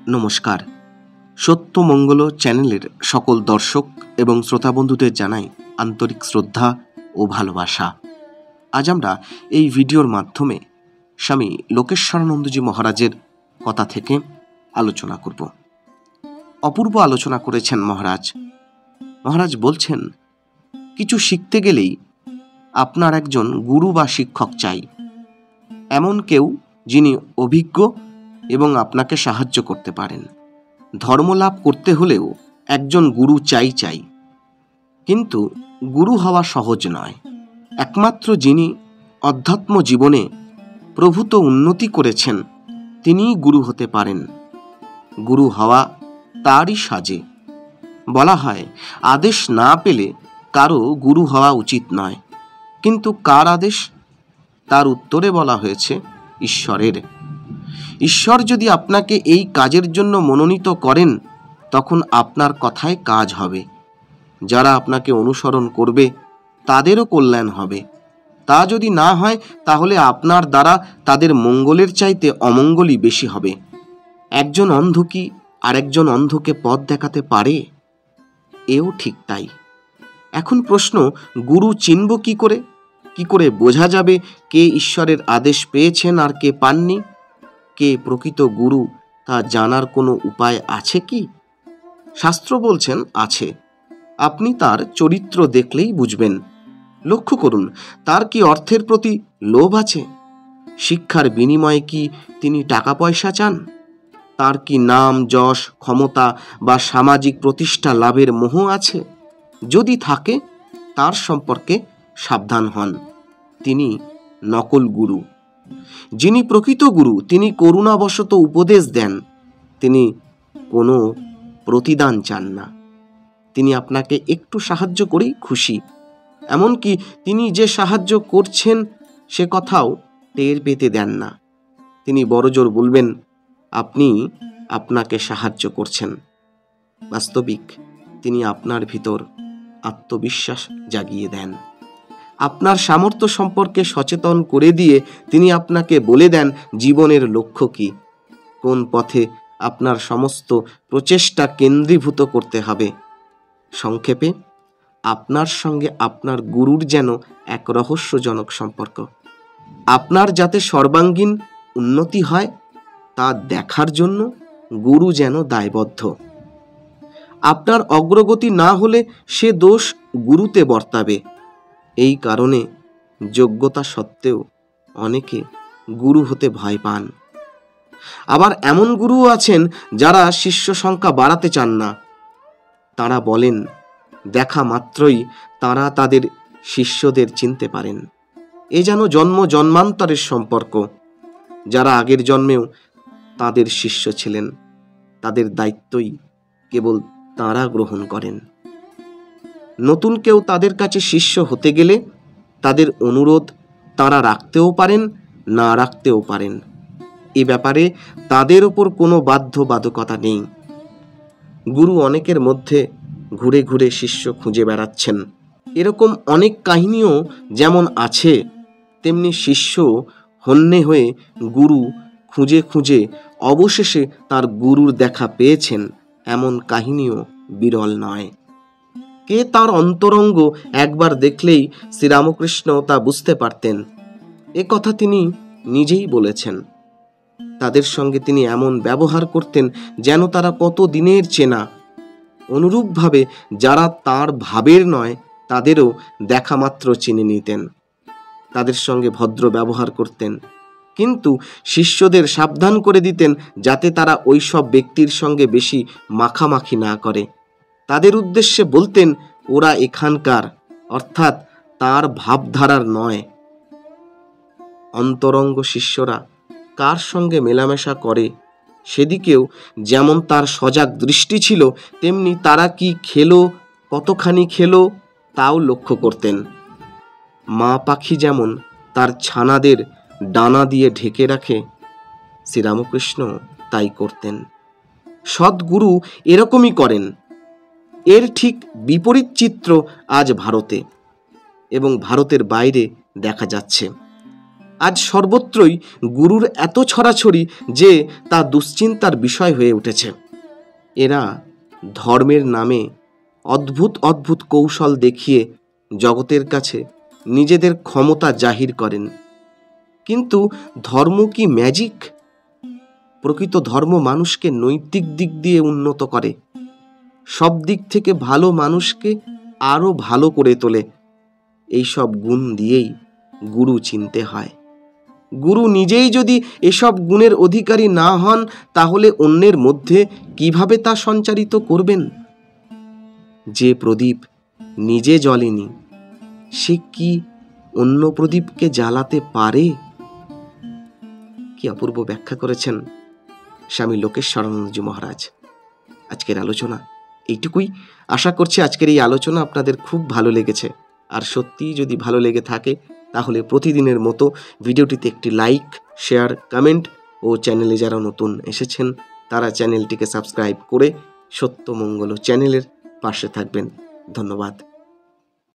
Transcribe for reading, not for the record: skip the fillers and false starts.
নমস্কার। সত্যমঙ্গল চ্যানেলের সকল দর্শক এবং শ্রোতা বন্ধুদের জানাই আন্তরিক শ্রদ্ধা ও ভালোবাসা। আজ আমরা এই ভিডিওর মাধ্যমে স্বামী লোকেশ্বরানন্দজি মহারাজের কথা থেকে আলোচনা করব। অপূর্ব আলোচনা করেছেন মহারাজ। মহারাজ বলছেন, কিছু শিখতে গেলেই আপনার একজন গুরু বা শিক্ষক চাই, এমন কেউ যিনি অভিজ্ঞ এবং আপনাকে সাহায্য করতে পারেন। ধর্ম লাভ করতে হলেও একজন গুরু চাই, কিন্তু গুরু হওয়া সহজ নয়। একমাত্র যিনি অধ্যাত্ম জীবনে প্রভূত উন্নতি করেছেন তিনিই গুরু হতে পারেন। গুরু হওয়া তারই সাজে। বলা হয়, আদেশ না পেলে কারো গুরু হওয়া উচিত নয়, কিন্তু কার আদেশ? তার উত্তরে বলা হয়েছে ঈশ্বরের। ঈশ্বর যদি আপনাকে এই কাজের জন্য মনোনীত করেন, তখন আপনার কথায় কাজ হবে। যারা আপনাকে অনুসরণ করবে তাদেরও কল্যাণ হবে। তা যদি না হয়, তাহলে আপনার দ্বারা তাদের মঙ্গলের চাইতে অমঙ্গলই বেশি হবে। একজন অন্ধ কি আরেকজন অন্ধকে পথ দেখাতে পারে? এও ঠিক তাই। এখন প্রশ্ন, গুরু চিনব কি করে? কি করে বোঝা যাবে কে ঈশ্বরের আদেশ পেয়েছেন আর কে পাননি? কে প্রকৃত গুরু তা জানার কোনো উপায় আছে কি? শাস্ত্র বলছেন আছে। আপনি তার চরিত্র দেখলেই বুঝবেন। লক্ষ্য করুন, তার কি অর্থের প্রতি লোভ আছে? শিক্ষার বিনিময়ে কি তিনি টাকা পয়সা চান? তার কি নাম, যশ, ক্ষমতা বা সামাজিক প্রতিষ্ঠা লাভের মোহ আছে? যদি থাকে, তার সম্পর্কে সাবধান হন। তিনি নকল গুরু। যিনি প্রকৃত গুরু তিনি করুণাবশত উপদেশ দেন। তিনি কোনো প্রতিদান চান না। তিনি আপনাকে একটু সাহায্য করেই খুশি। এমনকি তিনি যে সাহায্য করছেন সে কথাও টের পেতে দেন না। তিনি বড়জোর বলবেন, আপনি আপনাকে সাহায্য করছেন। বাস্তবিক তিনি আপনার ভিতর আত্মবিশ্বাস জাগিয়ে দেন। আপনার সামর্থ্য সম্পর্কে সচেতন করে দিয়ে তিনি আপনাকে বলে দেন জীবনের লক্ষ্য কি, কোন পথে আপনার সমস্ত প্রচেষ্টা কেন্দ্রীভূত করতে হবে। সংক্ষেপে, আপনার সঙ্গে আপনার গুরুর যেন এক রহস্যজনক সম্পর্ক। আপনার যাতে সর্বাঙ্গীন উন্নতি হয় তা দেখার জন্য গুরু যেন দায়বদ্ধ। আপনার অগ্রগতি না হলে সে দোষ গুরুতে বর্তাবে। এই কারণে যোগ্যতা সত্ত্বেও অনেকে গুরু হতে ভয় পান। আবার এমন গুরুও আছেন যারা শিষ্য সংখ্যা বাড়াতে চান না। তারা বলেন, দেখা মাত্রই তারা তাদের শিষ্যদের চিনতে পারেন। এ যেন জন্ম জন্মান্তরের সম্পর্ক। যারা আগের জন্মেও তাদের শিষ্য ছিলেন, তাদের দায়িত্বই কেবল তারা গ্রহণ করেন। নতুন কেউ তাদের কাছে শিষ্য হতে গেলে তাদের অনুরোধ তারা রাখতেও পারেন, না রাখতেও পারেন। এ ব্যাপারে তাদের ওপর কোনো বাধ্যবাধকতা নেই। গুরু অনেকের মধ্যে ঘুরে ঘুরে শিষ্য খুঁজে বেড়াচ্ছেন। এরকম অনেক কাহিনীও যেমন আছে, তেমনি শিষ্য হন্যে হয়ে গুরু খুঁজে খুঁজে অবশেষে তার গুরুর দেখা পেয়েছেন, এমন কাহিনীও বিরল নয়। কে তার অন্তরঙ্গ একবার দেখলেই শ্রীরামকৃষ্ণ তা বুঝতে পারতেন। এ কথা তিনি নিজেই বলেছেন। তাদের সঙ্গে তিনি এমন ব্যবহার করতেন যেন তারা কত দিনের চেনা। অনুরূপভাবে যারা তার ভাবের নয় তাদেরও দেখা মাত্র চিনে নিতেন। তাদের সঙ্গে ভদ্র ব্যবহার করতেন, কিন্তু শিষ্যদের সাবধান করে দিতেন যাতে তারা ওই সব ব্যক্তির সঙ্গে বেশি মাখামাখি না করে। তাদের উদ্দেশ্যে বলতেন, ওরা এখানকার, অর্থাৎ তার ভাবধারার নয়। অন্তরঙ্গ শিষ্যরা কার সঙ্গে মেলামেশা করে সেদিকেও যেমন তার সজাগ দৃষ্টি ছিল, তেমনি তারা কি খেলো, কতখানি খেলো তাও লক্ষ্য করতেন। মা পাখি যেমন তার ছানাদের ডানা দিয়ে ঢেকে রাখে, শ্রীরামকৃষ্ণ তাই করতেন। সদ্গুরু এরকমই করেন। এর ঠিক বিপরীত চিত্র আজ ভারতে এবং ভারতের বাইরে দেখা যাচ্ছে। আজ সর্বত্রই গুরুর এত ছড়াছড়ি যে তা দুশ্চিন্তার বিষয় হয়ে উঠেছে। এরা ধর্মের নামে অদ্ভুত অদ্ভুত কৌশল দেখিয়ে জগতের কাছে নিজেদের ক্ষমতা জাহির করেন। কিন্তু ধর্ম কি ম্যাজিক? প্রকৃত ধর্ম মানুষকে নৈতিক দিক দিয়ে উন্নত করে, সব দিক থেকে ভালো মানুষকে আরও ভালো করে তোলে। এইসব গুণ দিয়েই গুরু চিনতে হয়। গুরু নিজেই যদি এসব গুণের অধিকারী না হন, তাহলে অন্যের মধ্যে কিভাবে তা সঞ্চারিত করবেন? যে প্রদীপ নিজে জ্বলেনি, সে কি অন্য প্রদীপকে জ্বালাতে পারে? কি অপূর্ব ব্যাখ্যা করেছেন স্বামী লোকেশ্বরানন্দজি মহারাজ। আজকের আলোচনা এইটুকুই। আশা করছি আজকের এই আলোচনা আপনাদের খুব ভালো লেগেছে। আর সত্যিই যদি ভালো লেগে থাকে তাহলে প্রতিদিনের মতো ভিডিওটিতে একটি লাইক, শেয়ার, কমেন্ট ও চ্যানেলে যারা নতুন এসেছেন তারা চ্যানেলটিকে সাবস্ক্রাইব করে সত্যমঙ্গল চ্যানেলের পাশে থাকবেন। ধন্যবাদ।